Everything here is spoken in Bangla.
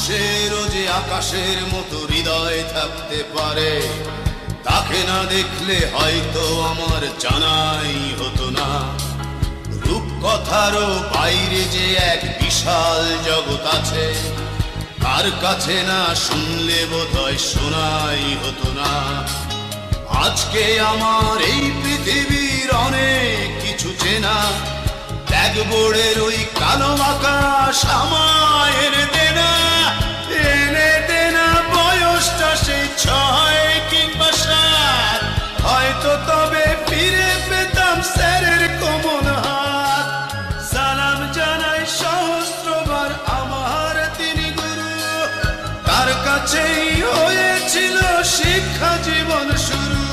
মানুষেরও যে আকাশের মতো হৃদয় থাকতে পারে, তাকে না দেখলে হয়তো আমার জানাই হতো না। রূপকথারও বাইরে যে এক বিশাল জগৎ আছে, তার কাছে না শুনলে বোধহয় শোনাই হতো না। আজকে আমার এই পৃথিবীর অনেক কিছু চেনা, ব্ল্যাকবোর্ডের ওই কালো আকাশ আমায় এনে দেনা, এনে দেনা বয়সটা সেই 6 কিংবা 7, হয়তো তবে ফিরে পেতাম স্যারের কোমল হাত। সালাম জানাই সহস্রবার আমার তিনি গুরু, তার কাছেই হয়েছিল শিক্ষা জীবন শুরু।